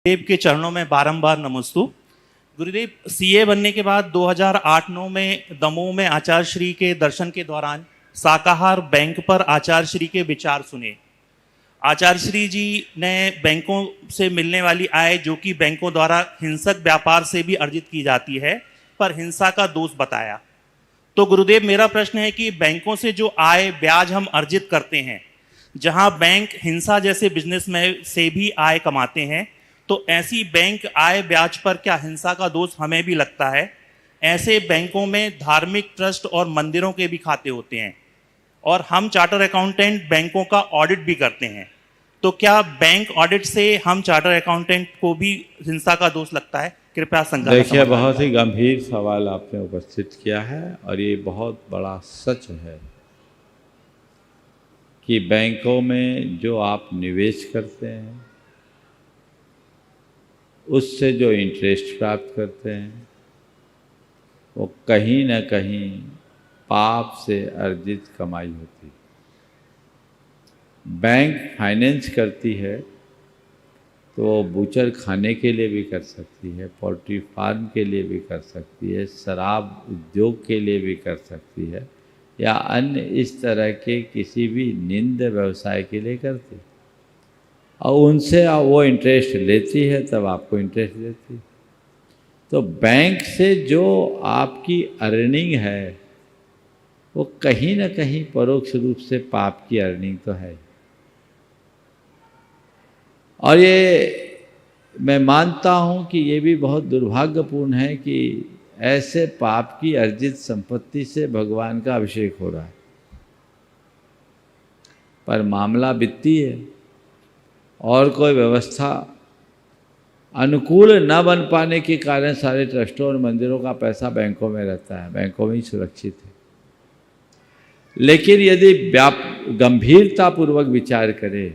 गुरुदेव के चरणों में बारंबार नमस्तु। गुरुदेव, सीए बनने के बाद 2008-9 में दमोह में आचार्य श्री के दर्शन के दौरान शाकाहार बैंक पर आचार्य श्री के विचार सुने। आचार्य श्री जी ने बैंकों से मिलने वाली आय, जो कि बैंकों द्वारा हिंसक व्यापार से भी अर्जित की जाती है, पर हिंसा का दोष बताया। तो गुरुदेव, मेरा प्रश्न है कि बैंकों से जो आय ब्याज हम अर्जित करते हैं, जहां बैंक हिंसा जैसे बिजनेस में से भी आय कमाते हैं, तो ऐसी बैंक आय ब्याज पर क्या हिंसा का दोष हमें भी लगता है? ऐसे बैंकों में धार्मिक ट्रस्ट और मंदिरों के भी खाते होते हैं, और हम चार्टर अकाउंटेंट बैंकों का ऑडिट भी करते हैं। तो क्या बैंक ऑडिट से हम चार्टर अकाउंटेंट को भी हिंसा का दोष लगता है? कृपया शंका। देखिए, बहुत ही गंभीर सवाल आपने उपस्थित किया है, और ये बहुत बड़ा सच है कि बैंकों में जो आप निवेश करते हैं, उससे जो इंटरेस्ट प्राप्त करते हैं, वो कहीं न कहीं पाप से अर्जित कमाई होती है। बैंक फाइनेंस करती है तो वो बूचर खाने के लिए भी कर सकती है, पोल्ट्री फार्म के लिए भी कर सकती है, शराब उद्योग के लिए भी कर सकती है, या अन्य इस तरह के किसी भी निंद व्यवसाय के लिए करती है, और उनसे वो इंटरेस्ट लेती है, तब आपको इंटरेस्ट देती है। तो बैंक से जो आपकी अर्निंग है, वो कहीं ना कहीं परोक्ष रूप से पाप की अर्निंग तो है। और ये मैं मानता हूँ कि ये भी बहुत दुर्भाग्यपूर्ण है कि ऐसे पाप की अर्जित संपत्ति से भगवान का अभिषेक हो रहा है, पर मामला वित्तीय है, और कोई व्यवस्था अनुकूल न बन पाने के कारण सारे ट्रस्टों और मंदिरों का पैसा बैंकों में रहता है, बैंकों में ही सुरक्षित है। लेकिन यदि गंभीरतापूर्वक विचार करें,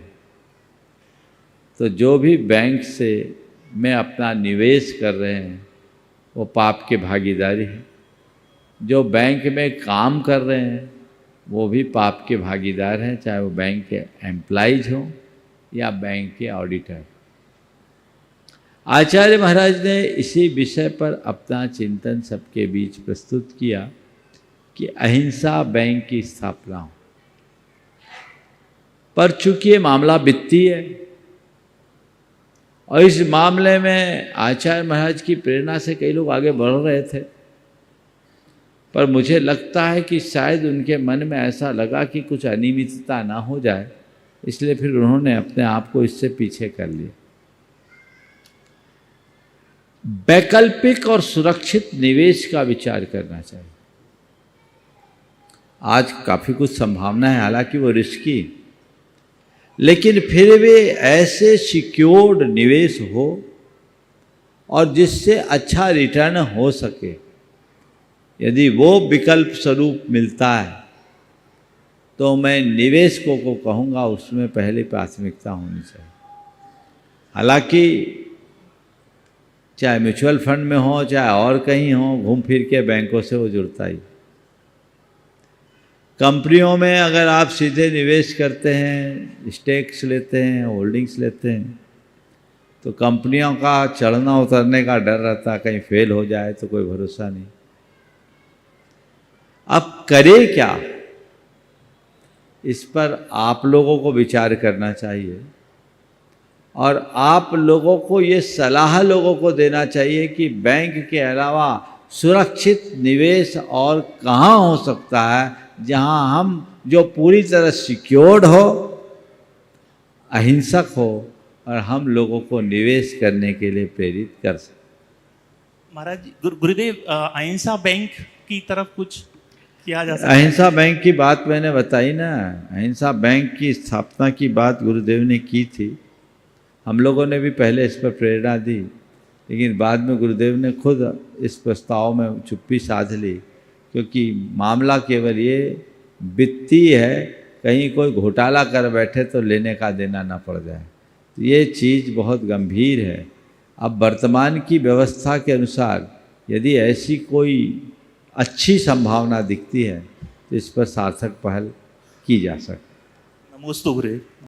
तो जो भी बैंक से में अपना निवेश कर रहे हैं, वो पाप के भागीदारी हैं। जो बैंक में काम कर रहे हैं, वो भी पाप के भागीदार हैं, चाहे वो बैंक के एम्प्लॉइज हों या बैंक के ऑडिटर। आचार्य महाराज ने इसी विषय पर अपना चिंतन सबके बीच प्रस्तुत किया कि अहिंसा बैंक की स्थापना हो। पर चूंकि ये मामला वित्तीय है, और इस मामले में आचार्य महाराज की प्रेरणा से कई लोग आगे बढ़ रहे थे, पर मुझे लगता है कि शायद उनके मन में ऐसा लगा कि कुछ अनियमितता ना हो जाए, इसलिए फिर उन्होंने अपने आप को इससे पीछे कर लिया। वैकल्पिक और सुरक्षित निवेश का विचार करना चाहिए। आज काफ़ी कुछ संभावना है, हालांकि वो रिस्की, लेकिन फिर भी ऐसे सिक्योर्ड निवेश हो और जिससे अच्छा रिटर्न हो सके। यदि वो विकल्प स्वरूप मिलता है, तो मैं निवेशकों को कहूँगा उसमें पहले प्राथमिकता होनी चाहिए। हालांकि चाहे म्यूचुअल फंड में हो, चाहे और कहीं हो, घूम फिर के बैंकों से वो जुड़ता ही। कंपनियों में अगर आप सीधे निवेश करते हैं, स्टेक्स लेते हैं, होल्डिंग्स लेते हैं, तो कंपनियों का चढ़ना उतरने का डर रहता है, कहीं फेल हो जाए तो कोई भरोसा नहीं। अब करे क्या, इस पर आप लोगों को विचार करना चाहिए, और आप लोगों को ये सलाह लोगों को देना चाहिए कि बैंक के अलावा सुरक्षित निवेश और कहाँ हो सकता है, जहाँ हम जो पूरी तरह सिक्योर्ड हो, अहिंसक हो, और हम लोगों को निवेश करने के लिए प्रेरित कर सकें। महाराज, गुरुदेव, अहिंसा बैंक की तरफ कुछ किया जा सकता है? अहिंसा बैंक की बात मैंने बताई ना। अहिंसा बैंक की स्थापना की बात गुरुदेव ने की थी। हम लोगों ने भी पहले इस पर प्रेरणा दी, लेकिन बाद में गुरुदेव ने खुद इस प्रस्ताव में चुप्पी साध ली, क्योंकि मामला केवल ये वित्तीय है, कहीं कोई घोटाला कर बैठे तो लेने का देना ना पड़ जाए। तो ये चीज़ बहुत गंभीर है। अब वर्तमान की व्यवस्था के अनुसार यदि ऐसी कोई अच्छी संभावना दिखती है, तो इस पर सार्थक पहल की जा सकती है। नमोस्तु गुरुदेव।